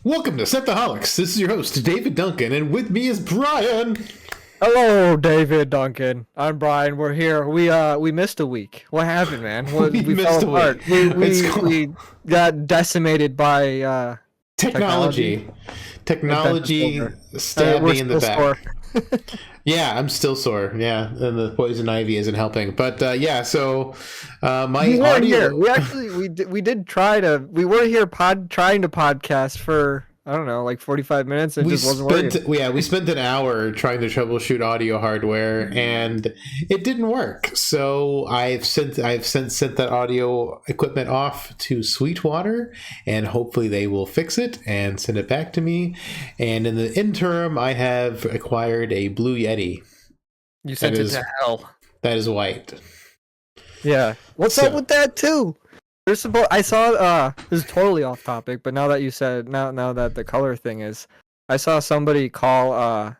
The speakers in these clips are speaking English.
Welcome to Synthaholics. This is your host, David Duncan, and with me is Brian. Hello, David Duncan. I'm Brian. We're here. We missed a week. What happened, man? We fell missed a apart. week. We got decimated by Technology stabbed me in the back. Yeah, I'm still sore. Yeah, and the poison ivy isn't helping. But so my audio. We did try to. We were here trying to podcast for I don't know, like 45 minutes, and it just wasn't working. Yeah, we spent an hour trying to troubleshoot audio hardware, and it didn't work. So I've since sent that audio equipment off to Sweetwater, and hopefully they will fix it and send it back to me. And in the interim, I have acquired a Blue Yeti. You sent it to hell. That is white. Yeah. What's up with that too? I saw this is totally off topic, but now that you said now that the color thing is, I saw somebody call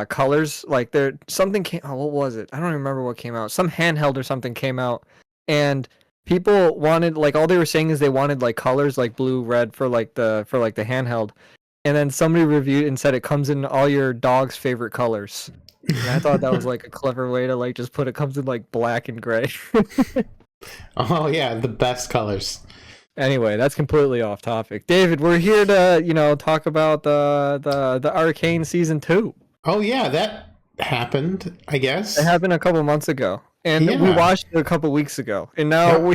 colors like there something came. Oh, what was it? I don't remember what came out. Some handheld or something came out, and people wanted like all they were saying is they wanted like colors like blue, red for like the handheld, and then somebody reviewed and said it comes in all your dog's favorite colors. And I thought that was like a clever way to like just put it comes in like black and gray. Oh yeah, the best colors. Anyway, that's completely off topic. David, we're here to, talk about the Arcane season 2. Oh yeah, that happened, I guess. It happened a couple months ago. And we watched it a couple weeks ago. And now we're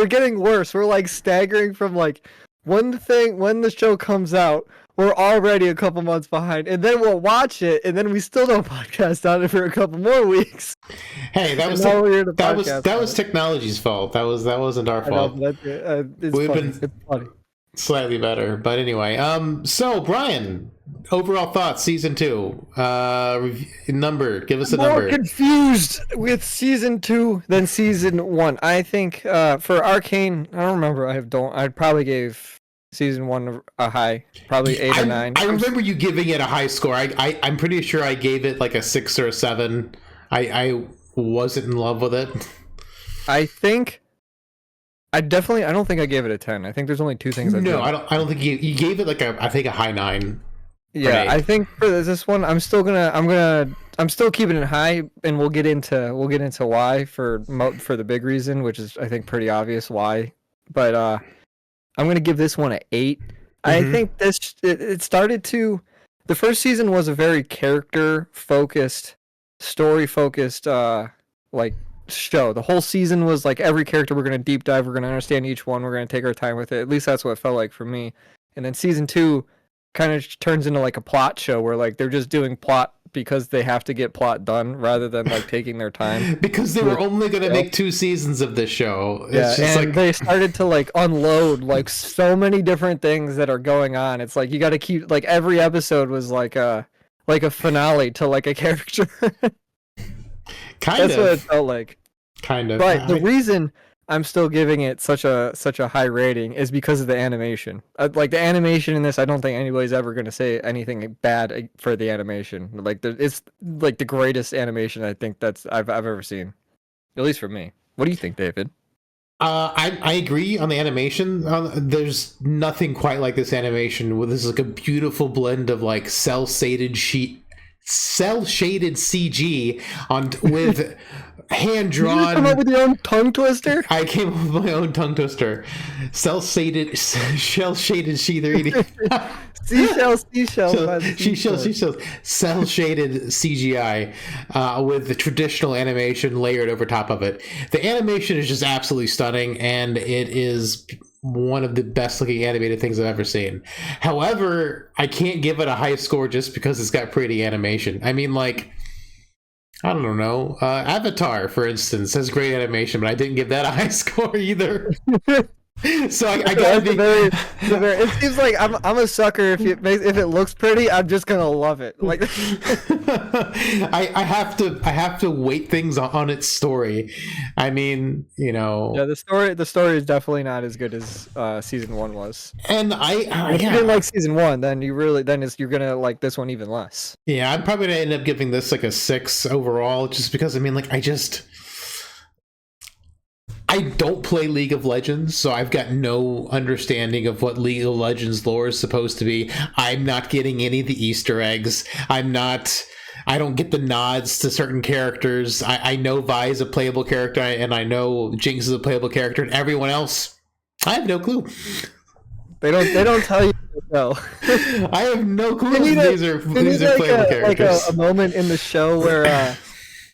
getting worse. We're like staggering from like when the show comes out, we're already a couple months behind, and then we'll watch it, and then we still don't podcast on it for a couple more weeks. Hey, that was technology's fault. That wasn't our fault. It's funny. Slightly better, but anyway. So Brian, overall thoughts, season 2. Number. Give us a number. More confused with season 2 than season 1. I think for Arcane, I don't remember. I probably gave season 1 a high, probably 8 or 9. I remember you giving it a high score. I'm pretty sure I gave it like a 6 or a 7. I wasn't in love with it. I don't think I gave it a 10. I think there's only 2 things I did. I don't think you gave it like a high 9. Yeah, I think for this one I'm still keeping it high, and we'll get into why for the big reason, which is I think pretty obvious why. But I'm going to give this one an 8. Mm-hmm. I think it started to... The first season was a very character-focused, story-focused like show. The whole season was like every character we're going to deep dive, we're going to understand each one, we're going to take our time with it. At least that's what it felt like for me. And then season 2 kind of turns into like a plot show where like they're just doing plot because they have to get plot done rather than like taking their time. Because they were only going to make 2 seasons of this show. It's just and they started to like unload like so many different things that are going on. It's like you got to keep like every episode was like a finale to like a character. That's what it felt like. Kind of. But the reason I'm still giving it such a high rating is because of the animation. Like the animation in this, I don't think anybody's ever going to say anything bad for the animation. Like it's like the greatest animation I think I've ever seen, at least for me. What do you think, David? I agree on the animation. There's nothing quite like this animation. This is like a beautiful blend of like cell shaded CG with hand drawn. Did you come up with your own tongue twister? I came up with my own tongue twister. Shell shaded C3D. Seashells. Cell shaded CGI with the traditional animation layered over top of it. The animation is just absolutely stunning, and it is one of the best looking animated things I've ever seen. However, I can't give it a high score just because it's got pretty animation. I mean, like, I don't know. Avatar, for instance, has great animation, but I didn't give that a high score either. So I gotta be. It seems like I'm a sucker if it looks pretty. I'm just gonna love it. Like I have to weight things on its story. I mean, Yeah, the story is definitely not as good as season 1 was. And if you didn't like season 1, then you're gonna like this one even less. Yeah, I'm probably gonna end up giving this like a 6 overall, just because I mean, like I I don't play League of Legends, so I've got no understanding of what League of Legends lore is supposed to be. I'm not getting any of the Easter eggs. I don't get the nods to certain characters. I know Vi is a playable character, and I know Jinx is a playable character, and everyone else, I have no clue. They don't tell you. No. I have no clue. These are playable characters. Like a moment in the show where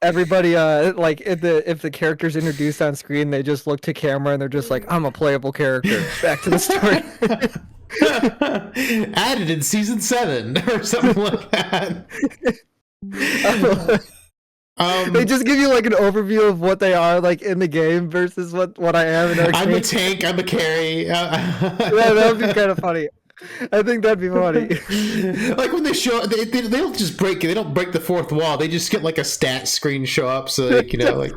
everybody, like if the character's introduced on screen, they just look to camera and they're just like, "I'm a playable character." Back to the story. Added in season 7 or something like that. They just give you like an overview of what they are like in the game versus what I am in Arcane. I'm a tank. I'm a carry. Yeah, that would be kind of funny. I think that'd be funny. Like when they show, they don't just break it. They don't break the fourth wall. They just get like a stat screen show up, so like, like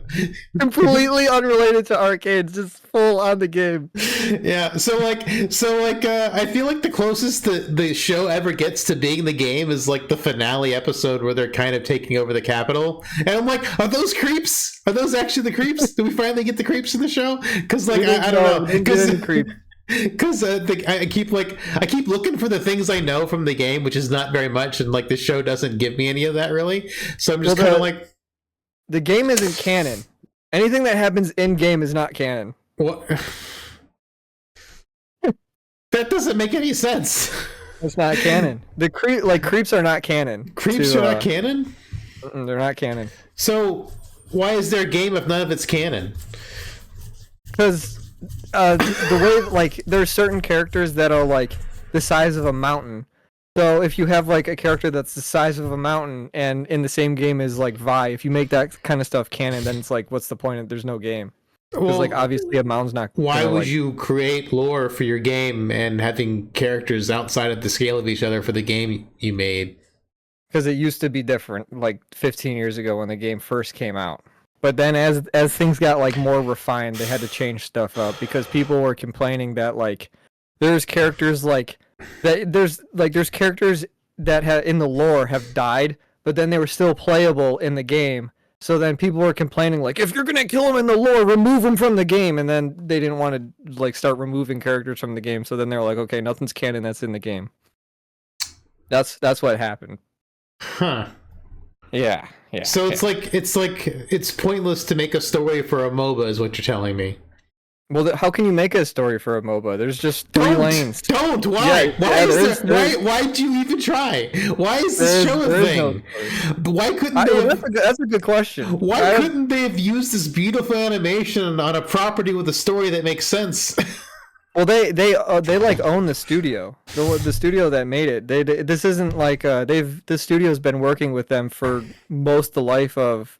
completely unrelated to Arcane, just full on the game. Yeah. So I feel like the closest the show ever gets to being the game is like the finale episode where they're kind of taking over the Capitol, and I'm like, are those creeps? Are those actually the creeps? Did we finally get the creeps in the show? Because like I don't know. Because I keep looking for the things I know from the game, which is not very much, and like the show doesn't give me any of that really. So I'm just kind of like, the game isn't canon. Anything that happens in game is not canon. What? That doesn't make any sense. It's not canon. The creeps are not canon. Creeps are not canon? They're not canon. So why is there a game if none of it's canon? Because the way, like, there's certain characters that are like the size of a mountain. So if you have like a character that's the size of a mountain and in the same game as like Vi, if you make that kind of stuff canon, then it's like, what's the point? There's no game. Because like obviously a mountain's not. Why would you create lore for your game and having characters outside of the scale of each other for the game you made? Because it used to be different, like 15 years ago when the game first came out. But then as things got like more refined, they had to change stuff up because people were complaining that like there's characters like that there's characters that have in the lore have died, but then they were still playable in the game. So then people were complaining like, if you're gonna kill them in the lore, remove them from the game. And then they didn't want to like start removing characters from the game. So then they were like, okay, nothing's canon that's in the game. That's what happened. Huh. Yeah. So it's pointless to make a story for a MOBA, is what you're telling me. Well, how can you make a story for a MOBA? There's just three lanes. Don't. Why? Yeah, why do you even try? Why is this show a thing? Why couldn't they? That's a good question. Why couldn't they have used this beautiful animation on a property with a story that makes sense? Well, they like own the studio. The studio that made it. This isn't like the studio's been working with them for most the life of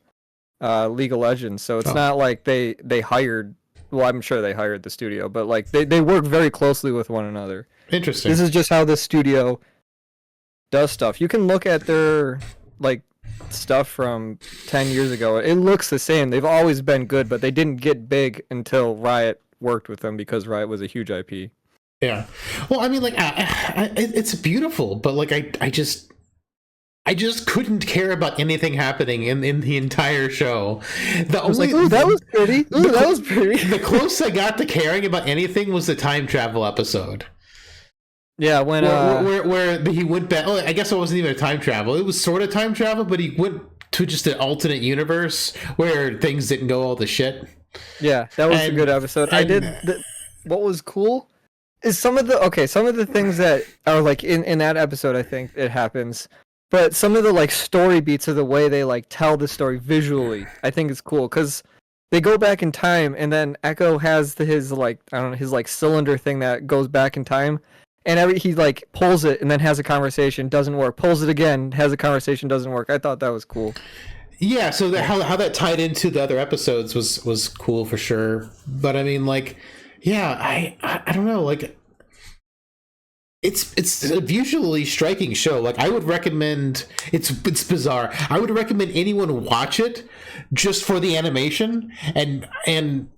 League of Legends. So it's not like they hired. Well, I'm sure they hired the studio, but like they work very closely with one another. Interesting. This is just how the studio does stuff. You can look at their like stuff from 10 years ago. It looks the same. They've always been good, but they didn't get big until Riot worked with them because Riot was a huge IP. Yeah. Well, I mean, like, it's beautiful, but like, I just couldn't care about anything happening in the entire show. That was pretty. That was pretty. The closest I got to caring about anything was the time travel episode. Yeah, when where he went back. Oh, I guess it wasn't even a time travel. It was sort of time travel, but he went to just an alternate universe where things didn't go all to shit. Yeah, that was a good episode. What was cool is some of the things that are like in that episode. I think it happens. But some of the like story beats of the way they like tell the story visually, I think is cool because they go back in time and then Echo has his like his like cylinder thing that goes back in time, and he like pulls it and then has a conversation, doesn't work. Pulls it again, has a conversation, doesn't work. I thought that was cool. Yeah, so how that tied into the other episodes was cool for sure. But I mean, like, yeah, I don't know, like. It's a visually striking show. Like I would recommend. It's bizarre. I would recommend anyone watch it just for the animation and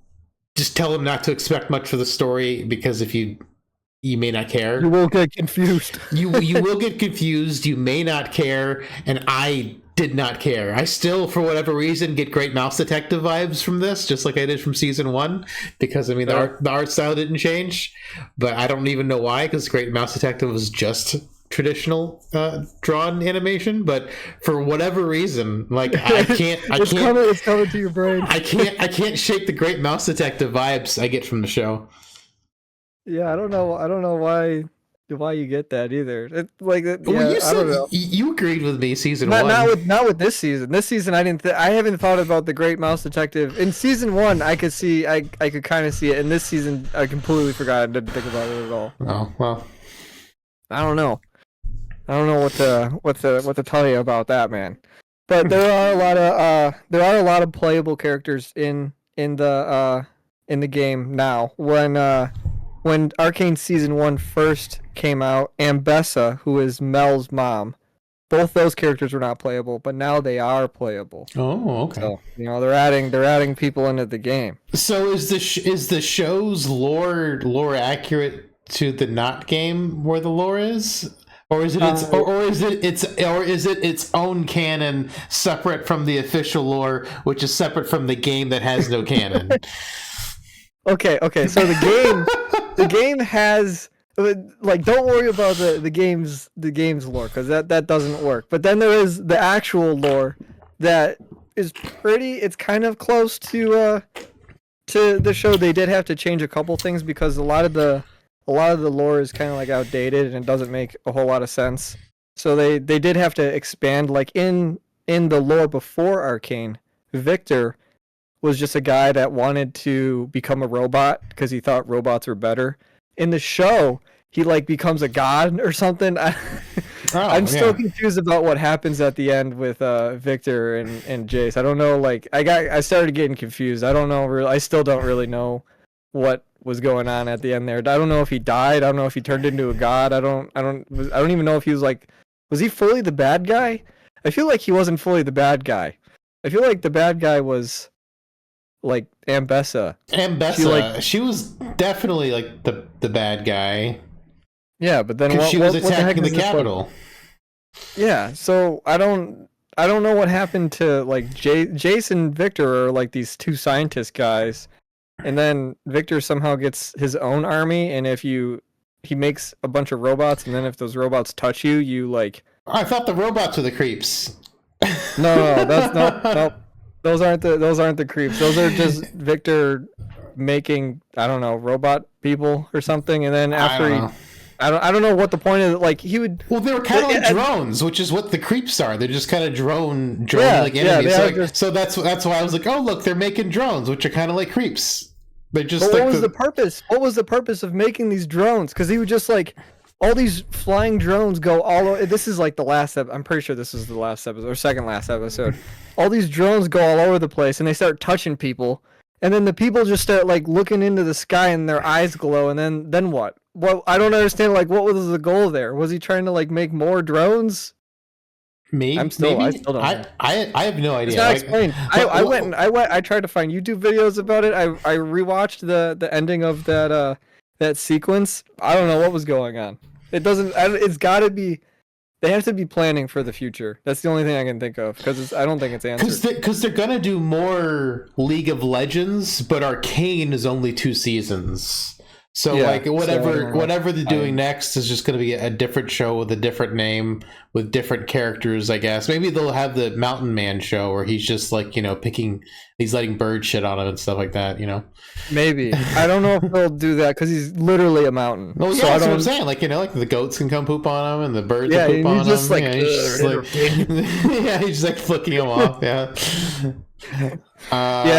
just tell them not to expect much for the story because if you may not care. You will get confused. you will get confused. You may not care, and I did not care. I still, for whatever reason, get Great Mouse Detective vibes from this, just like I did from season 1, because I mean the art style didn't change, but I don't even know why, because Great Mouse Detective was just traditional drawn animation. But for whatever reason, like it's coming to your brain. I can't shake the Great Mouse Detective vibes I get from the show. Yeah, I don't know why you get that either. It, like, yeah, Well, I don't know. You agreed with me season Not, 1. not with this season. This season, I haven't thought about the Great Mouse Detective. In season 1, I could see, I could kind of see it. In this season, I completely forgot. I didn't think about it at all. Oh well, I don't know. I don't know what to tell you about that, man. But there are a lot of playable characters in the game now. When Arcane season 1 first came out, Ambessa, who is Mel's mom, both those characters were not playable, but now they are playable. Oh, okay. So, they're adding people into the game. So is the show's lore accurate to the not game where the lore is? Or is it its own canon separate from the official lore, which is separate from the game that has no canon? Okay. So the game has, like, don't worry about the game's lore, because that doesn't work. But then there is the actual lore that is it's kind of close to the show. They did have to change a couple things because a lot of the lore is kind of like outdated and it doesn't make a whole lot of sense. So they did have to expand, like in the lore before Arcane, Victor was just a guy that wanted to become a robot because he thought robots were better. In the show, he like becomes a god or something. I'm still confused about what happens at the end with Victor and Jace. I don't know. Like I started getting confused. I don't know. I still don't really know what was going on at the end there. I don't know if he died. I don't know if he turned into a god. I don't even know if he was he fully the bad guy? I feel like he wasn't fully the bad guy. I feel like the bad guy was like Ambessa. She was definitely like the bad guy. Yeah, but then she was attacking the Capitol. Yeah, so I don't know what happened to like Jace and Victor are like these two scientist guys, and then Victor somehow gets his own army, and he makes a bunch of robots, and then if those robots touch you, you like. I thought the robots were the creeps. No, that's no. Those aren't the creeps. Those are just Victor making, I don't know, robot people or something, and then after I don't know what the point of it. Like he would. Well, they were kind of like drones, which is what the creeps are. They're just kind of drone like enemies. So that's why I was like, oh look, they're making drones, which are kind of like creeps. They just. But what was the purpose? What was the purpose of making these drones? Because he would just like. All these flying drones go all over. This is like the last episode. I'm pretty sure this is the last episode or second last episode. All these drones go all over the place and they start touching people. And then the people just start like looking into the sky and their eyes glow. And then what? Well, I don't understand. Like, what was the goal there? Was he trying to like make more drones? Maybe. I still don't know. I have no idea. It's not explained. I tried to find YouTube videos about it. I rewatched the ending of that sequence. I don't know what was going on. It's got to be. They have to be planning for the future. That's the only thing I can think of because I don't think it's answered. Because they're gonna do more League of Legends, but Arcane is only 2 seasons. So whatever they're doing next is just going to be a different show with a different name with different characters, I guess. Maybe they'll have the Mountain Man show where he's just like, he's letting birds shit on him and stuff like that, Maybe. I don't know if they'll do that because he's literally a mountain. Well, yeah, that's what I'm saying. Like, like the goats can come poop on him and the birds will poop on him. He's just like flicking him off. Yeah.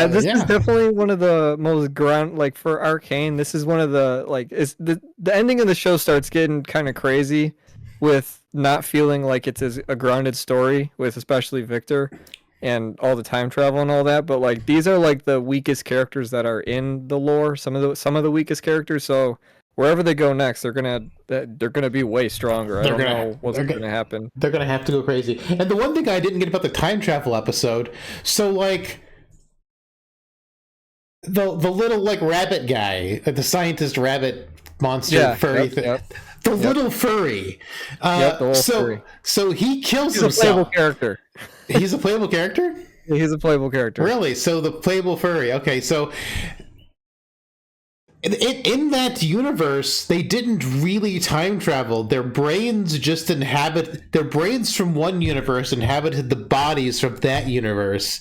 This is definitely one of the most for Arcane. This is one of the it's the ending of the show starts getting kind of crazy with not feeling like it's a grounded story with especially Victor and all the time travel and all that. But these are the weakest characters that are in the lore. Some of the weakest characters. So wherever they go next, they're gonna be way stronger. I don't know what's gonna happen. They're gonna have to go crazy. And the one thing I didn't get about the time travel episode, so the little rabbit guy, the scientist rabbit monster furry thing. Little furry. The little furry. So he kills himself. He's a playable character. He's a playable character? He's a playable character. Really? So the playable furry. Okay, so in that universe, they didn't really time travel. Their brains from one universe inhabited the bodies from that universe.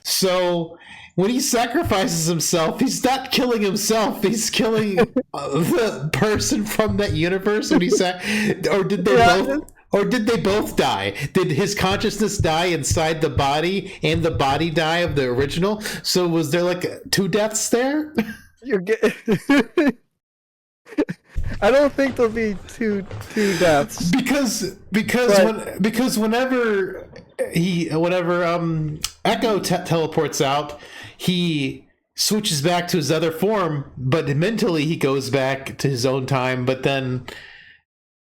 So when he sacrifices himself, he's not killing himself. He's killing the person from that universe. Or did they both? Or did they both die? Did his consciousness die inside the body and the body die of the original? So was there like 2 deaths there? I don't think there'll be two deaths because whenever Echo teleports out, he switches back to his other form, but mentally he goes back to his own time. But then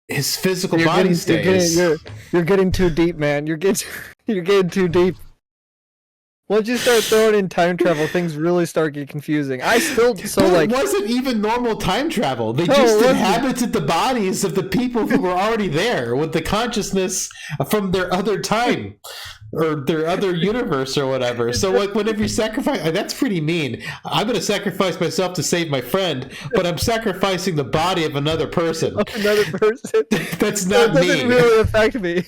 his physical body stays. You're getting too deep, man. You're getting too deep. Once you start throwing in time travel, things really start getting confusing. It wasn't even normal time travel. They just inhabited the bodies of the people who were already there with the consciousness from their other time or their other universe or whatever. So like whenever you sacrifice, that's pretty mean. I'm going to sacrifice myself to save my friend, but I'm sacrificing the body of another person. Another person? That's not mean. That doesn't really affect me.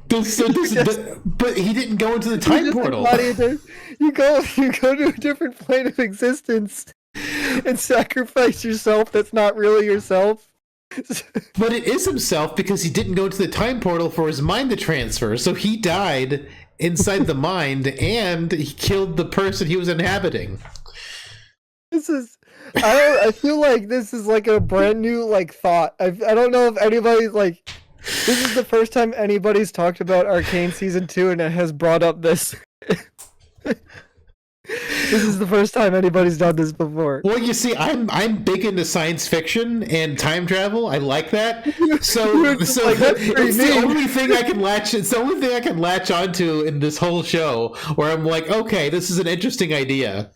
But he didn't go into the time portal. You go to a different plane of existence and sacrifice yourself. That's not really yourself. But it is himself because he didn't go into the time portal for his mind to transfer. So he died inside the mind and he killed the person he was inhabiting. I feel like this is like a brand new like thought. I don't know if anybody's like. This is the first time anybody's talked about Arcane Season 2 and it has brought up this. This is the first time anybody's done this before. Well, you see, I'm big into science fiction and time travel. I like that. So it's the only thing I can latch. It's the only thing I can latch onto in this whole show, where I'm like, okay, this is an interesting idea.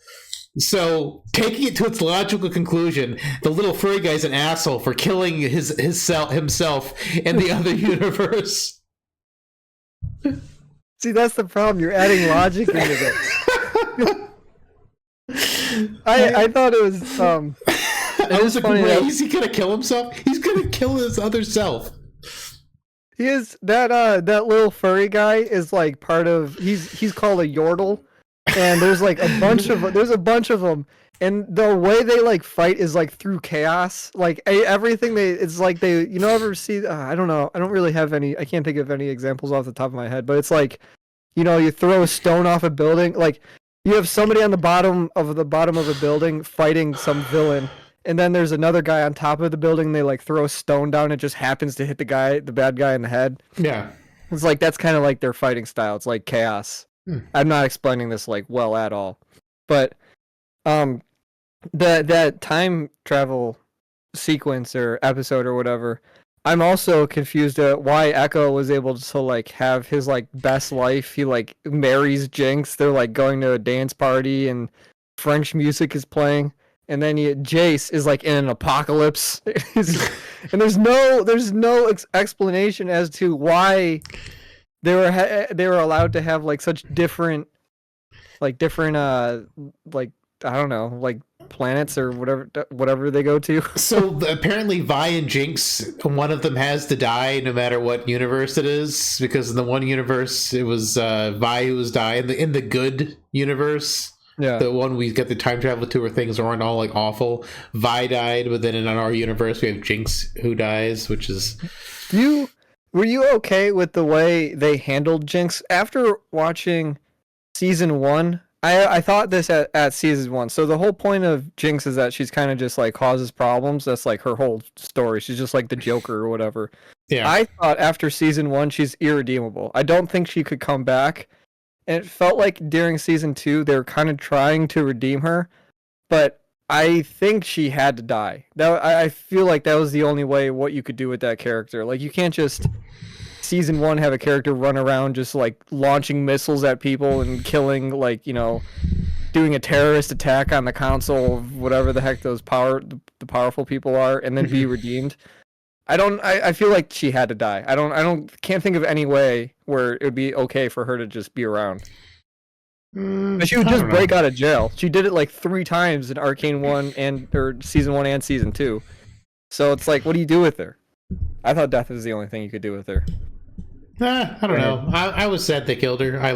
So, taking it to its logical conclusion, the little furry guy's an asshole for killing himself in the other universe. See, that's the problem. You're adding logic into this. I thought it was. I was like, wait, is he gonna kill himself? He's gonna kill his other self. He is that little furry guy is like part of. He's called a yordle. And there's like a bunch of them, and the way they like fight is like through chaos. Like everything it's like they ever see I don't know, I don't really have any, I can't think of any examples off the top of my head, but it's like you throw a stone off a building, like you have somebody on the bottom of a building fighting some villain, and then there's another guy on top of the building, they like throw a stone down, it just happens to hit the bad guy in the head. Yeah, it's like that's kind of like their fighting style. It's like chaos. I'm not explaining this like well at all, but that time travel sequence or episode or whatever, I'm also confused at why Echo was able to like have his like best life. He like marries Jinx. They're like going to a dance party and French music is playing, and then Jace is like in an apocalypse, and there's no explanation as to why. They were allowed to have like such different like I don't know, like planets or whatever they go to. So apparently Vi and Jinx, one of them has to die no matter what universe it is, because in the one universe it was Vi who was dying. In the good universe, the one we get the time travel to where things aren't all like awful, Vi died, but then in our universe we have Jinx who dies, which is Were you okay with the way they handled Jinx? After watching season 1, I thought this at season 1. So the whole point of Jinx is that she's kind of just like causes problems. That's like her whole story. She's just like the Joker or whatever. Yeah. I thought after season 1, she's irredeemable. I don't think she could come back. And it felt like during season 2, they were kind of trying to redeem her. But I think she had to die. I feel like that was the only way what you could do with that character. Like, you can't just season 1 have a character run around just like launching missiles at people and killing, like, doing a terrorist attack on the council of whatever the heck those the powerful people are, and then be redeemed. I feel like she had to die. Can't think of any way where it would be okay for her to just be around. But she would just break out of jail. She did it like 3 times in Arcane 1 or Season 1 and Season 2. So it's like, what do you do with her? I thought death was the only thing you could do with her. I don't know. I was sad they killed her. I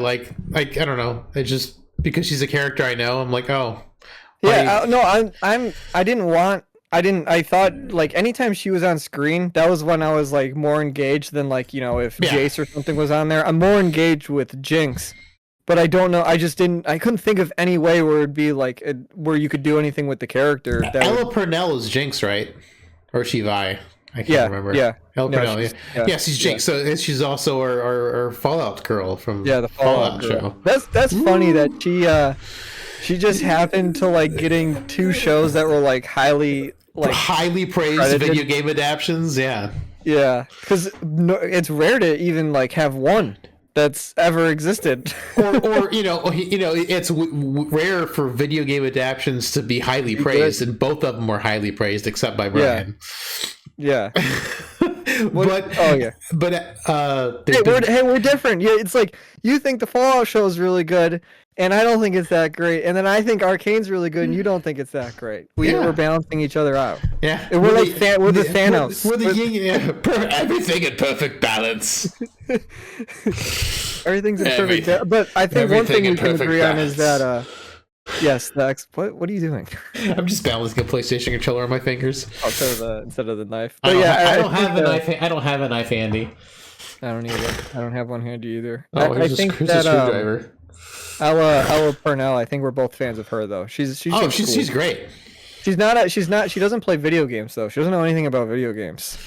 don't know. It's just because she's a character I know. I'm like, oh. Yeah, no, I thought like anytime she was on screen, that was when I was like more engaged than like, you know, if Jace or something was on there. I'm more engaged with Jinx. But I don't know. I couldn't think of any way where it'd be like where you could do anything with the character. Ella Purnell is Jinx, right? Or is she Vi? I can't remember. Yeah. Ella Purnell. Yeah, she's Jinx. So she's also our Fallout girl from the Fallout show. That's funny that she just happened to like getting 2 shows that were like highly praised credited video game adaptions. Yeah. Yeah, because it's rare to even like have one that's ever existed. or it's rare for video game adaptions to be highly praised, and both of them were highly praised except by Brian. Yeah. But we're different. Yeah, it's like you think the Fallout show is really good, and I don't think it's that great, and then I think Arcane's really good, and you don't think it's that great. We're balancing each other out. Yeah, and we're the Thanos. We're the yin, everything in perfect balance. Everything's in perfect. But I think one thing we can agree on is that. Yes, what are you doing? I'm just balancing a PlayStation controller on my fingers. Instead of the knife. But I don't have a knife. I don't have a knife handy. I don't either. I don't have one handy either. I think that screwdriver. Ella Purnell. I think we're both fans of her though. She's cool. She's great. She doesn't play video games though. She doesn't know anything about video games.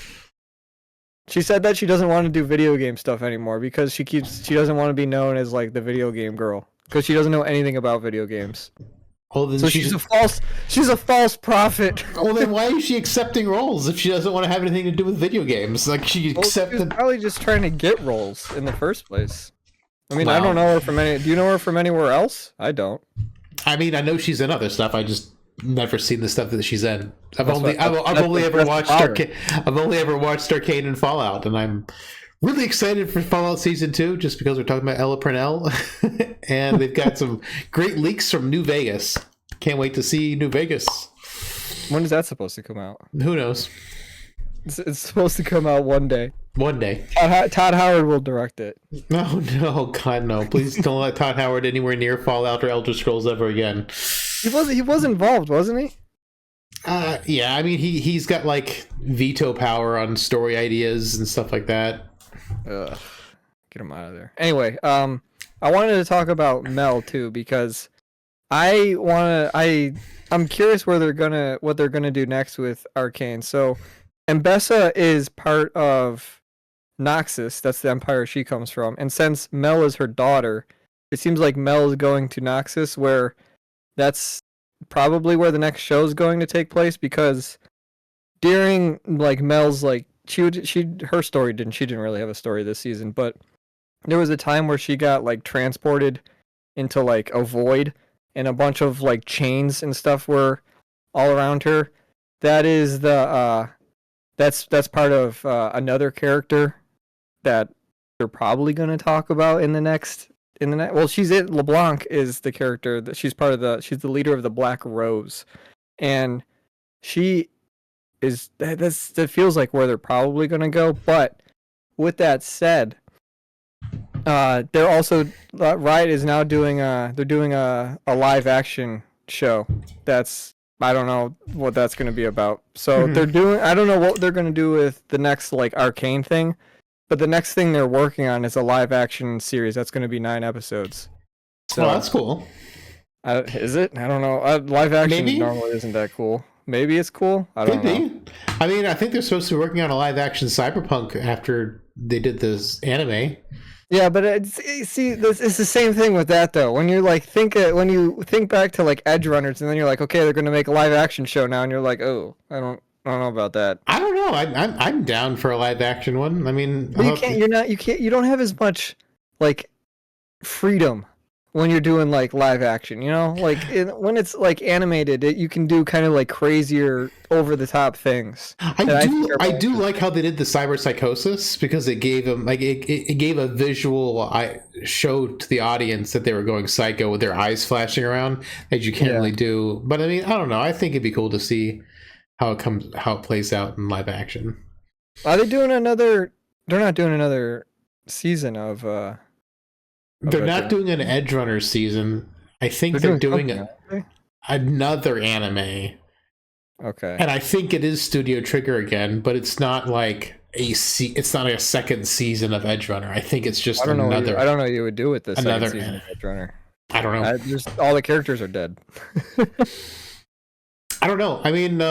She said that she doesn't want to do video game stuff anymore because she doesn't want to be known as like the video game girl. Because she doesn't know anything about video games. Oh, then so she's a false prophet. Well, then why is she accepting roles if she doesn't want to have anything to do with video games? Like she accepted. She's probably just trying to get roles in the first place. I mean, I don't know her from any. Do you know her from anywhere else? I don't. I mean, I know she's in other stuff. I just never seen the stuff that she's in. I've only ever watched Arcane and Fallout, and I'm really excited for Fallout Season 2 just because we're talking about Ella Purnell. And they've got some great leaks from New Vegas. Can't wait to see New Vegas. When is that supposed to come out? Who knows? It's supposed to come out one day. One day. Todd Howard will direct it. No, God, no. Please don't let Todd Howard anywhere near Fallout or Elder Scrolls ever again. He was involved, wasn't he? Yeah, I mean, he's got, like, veto power on story ideas and stuff like that. Ugh. Get him out of there. Anyway, I wanted to talk about Mel too because I'm curious what they're gonna do next with Arcane. So, Mbessa is part of Noxus. That's the empire she comes from. And since Mel is her daughter, it seems like Mel is going to Noxus, where that's probably where the next show is going to take place. Because during like Mel's like her story she didn't really have a story this season, but there was a time where she got like transported into like a void and a bunch of like chains and stuff were all around her. That is that's part of another character that they're probably going to talk about in the next well, LeBlanc is the character that she's the leader of the Black Rose, and she is that feels like where they're probably going to go. But with that said, they're also Riot is now doing a live action show. I don't know what that's going to be about. So I don't know what they're going to do with the next like Arcane thing, but the next thing they're working on is a live action series that's going to be 9 episodes. So that's cool. Is it? I don't know. Live action normally isn't that cool. Maybe it's cool. I don't know. I mean, I think they're supposed to be working on a live action Cyberpunk after they did this anime. Yeah, but it's the same thing with that though. When you like when you think back to like Edge Runners, and then you're like, okay, they're gonna make a live action show now, and you're like, oh, I don't know about that. I don't know. I'm down for a live action one. I mean, but you don't have as much like freedom when you're doing like live action, you know, like when it's like animated, you can do kind of like crazier, over the top things. I do like how they did the cyber psychosis, because it gave them like it gave a visual show to the audience that they were going psycho with their eyes flashing around that you can't really do. But I mean, I don't know. I think it'd be cool to see how it plays out in live action. Are they doing another? They're not doing another season of. They're not doing an Edge Runner season. I think they're doing another anime. Okay. And I think it is Studio Trigger again, but it's not like it's not a second season of Edge Runner. I think it's just another. I don't know what you would do with this another second season of Edge Runner. I don't know. Just all the characters are dead. I don't know. I mean,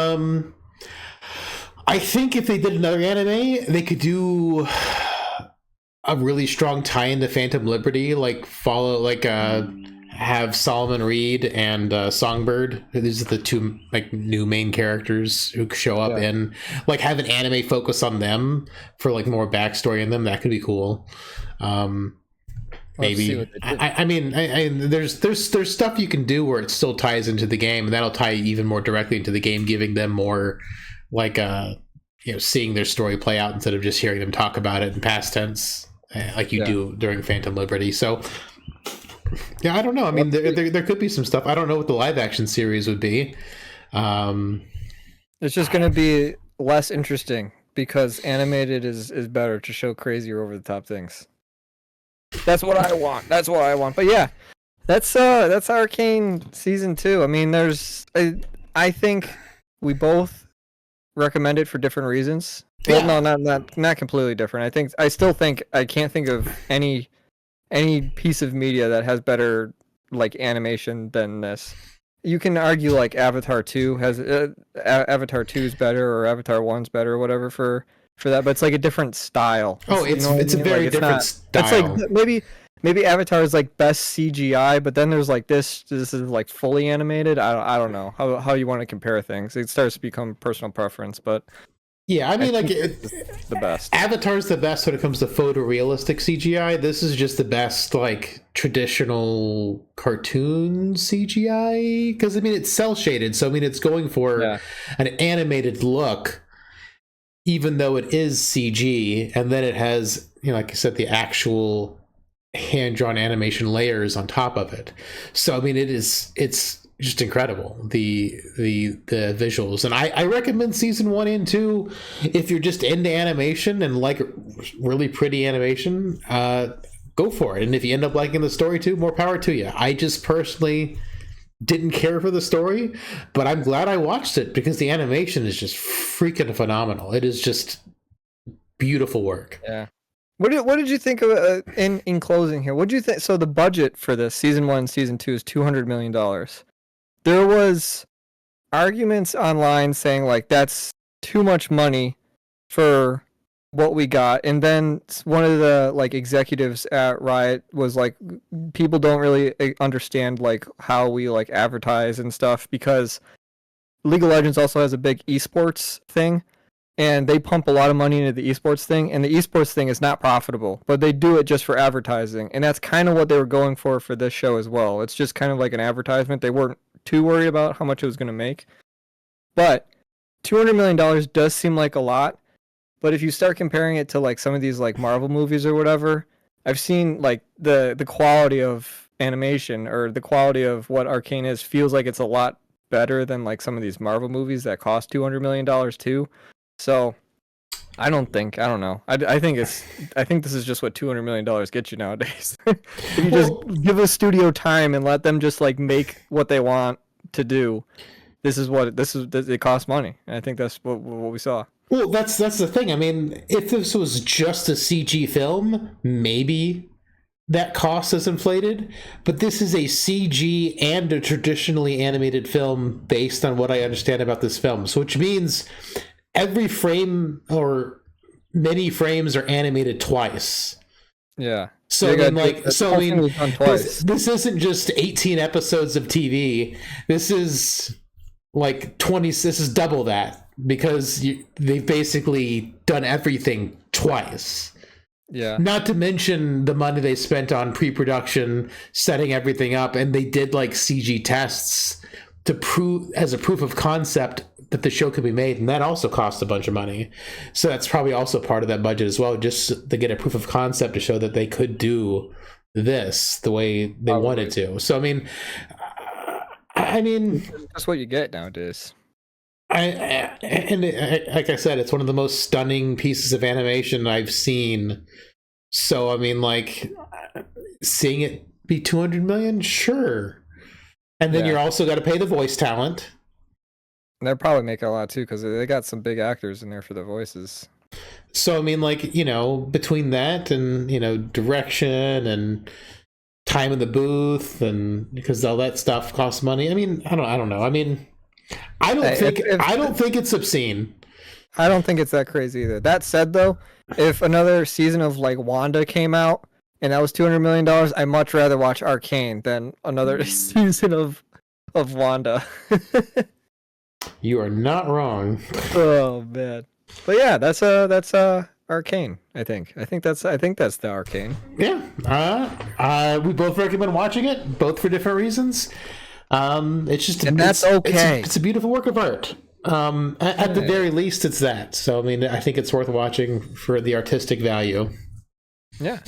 I think if they did another anime, they could do a really strong tie into Phantom Liberty, like have Solomon Reed and Songbird. These are the two like new main characters who show up in, like, have an anime focus on them for like more backstory in them. That could be cool. Maybe. I mean, there's stuff you can do where it still ties into the game, and that'll tie even more directly into the game, giving them more like seeing their story play out instead of just hearing them talk about it in past tense, like you do during Phantom Liberty. So yeah, I don't know. I mean, there could be some stuff. I don't know what the live action series would be. It's just going to be less interesting because animated is better to show crazier, over the top things. That's what I want. But yeah, that's Arcane season 2. I mean, I think we both recommend it for different reasons. Well, no, not completely different. I still think I can't think of any piece of media that has better like animation than this. You can argue like Avatar 2 has Avatar 2 is better, or Avatar 1's better, or whatever for that, but it's like a different style. It's a very different style. It's like maybe Avatar is like best CGI, but then there's like this is like fully animated. I don't know how you want to compare things. It starts to become personal preference, but yeah, I mean, like it's the best. Avatar's the best when it comes to photorealistic CGI. This is just the best like traditional cartoon CGI, because I mean it's cell shaded, so I mean it's going for an animated look, even though it is CG, and then it has, like I said, the actual hand-drawn animation layers on top of it. So I mean it's just incredible, the visuals. And I recommend season 1 and 2 if you're just into animation and like really pretty animation. Go for it. And if you end up liking the story too, more power to you. I just personally didn't care for the story, but I'm glad I watched it because the animation is just freaking phenomenal. It is just beautiful work. Yeah. What did you think of in closing here? What did you think? So the budget for this season 1, season 2 is $200 million. There was arguments online saying like that's too much money for what we got, and then one of the like executives at Riot was like, people don't really understand like how we like advertise and stuff, because League of Legends also has a big esports thing, and they pump a lot of money into the esports thing, and the esports thing is not profitable, but they do it just for advertising, and that's kind of what they were going for this show as well. It's just kind of like an advertisement. They weren't too worried about how much it was going to make, but $200 million does seem like a lot. But if you start comparing it to like some of these like Marvel movies or whatever, I've seen like the quality of animation or the quality of what Arcane is feels like it's a lot better than like some of these Marvel movies that cost $200 million too. So I don't know. I think this is just what $200 million gets you nowadays. If you just give a studio time and let them just like make what they want to do, it costs money. And I think that's what we saw. Well, that's the thing. I mean, if this was just a CG film, maybe that cost is inflated. But this is a CG and a traditionally animated film based on what I understand about this film. So which means every frame or many frames are animated twice. Yeah. So this isn't just 18 episodes of TV. This is like 20. This is double that, because they've basically done everything twice. Yeah. Not to mention the money they spent on pre-production, setting everything up, and they did like CG tests to prove as a proof of concept that the show could be made, and that also cost a bunch of money. So that's probably also part of that budget as well, just to get a proof of concept to show that they could do this the way they wanted to. So I mean, that's what you get nowadays. Like I said, it's one of the most stunning pieces of animation I've seen. So I mean, like, seeing it be 200 million, sure. And then you're also got to pay the voice talent. And they're probably making a lot too, because they got some big actors in there for the voices. So I mean, like, you know, between that and, you know, direction and time in the booth, and because all that stuff costs money. I mean, I don't know. I mean, I don't think it's obscene. I don't think it's that crazy either. That said, though, if another season of like Wanda came out and that was $200 million, I'd much rather watch Arcane than another season of Wanda. You are not wrong. Oh man. But yeah, that's Arcane. I think that's the Arcane. Yeah. We both recommend watching it, both for different reasons. It's just, and that's okay. It's a beautiful work of art. At the very least, it's that. So I mean, I think it's worth watching for the artistic value. Yeah.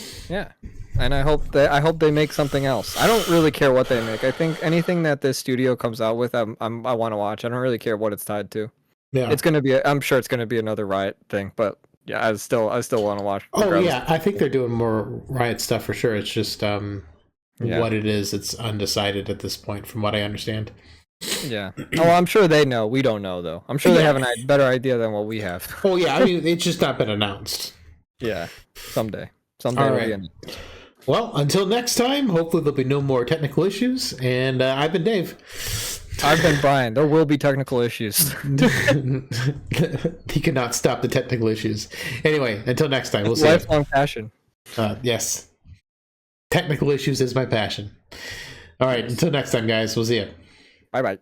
And I hope they make something else. I don't really care what they make. I think anything that this studio comes out with, I want to watch. I don't really care what it's tied to. Yeah, it's gonna be. I'm sure it's gonna be another Riot thing, but yeah, I still want to watch. Oh yeah, I think they're doing more Riot stuff for sure. It's just what it is. It's undecided at this point, from what I understand. Yeah. Oh, I'm sure they know. We don't know though. I'm sure they have a better idea than what we have. Oh yeah, I mean, it's just not been announced. Yeah, someday. All right. Well, until next time, hopefully there'll be no more technical issues. And I've been Dave. I've been Brian. There will be technical issues. He cannot stop the technical issues. Anyway, until next time, we'll see. Lifelong passion. Yes. Technical issues is my passion. All right, until next time, guys. We'll see you. Bye-bye.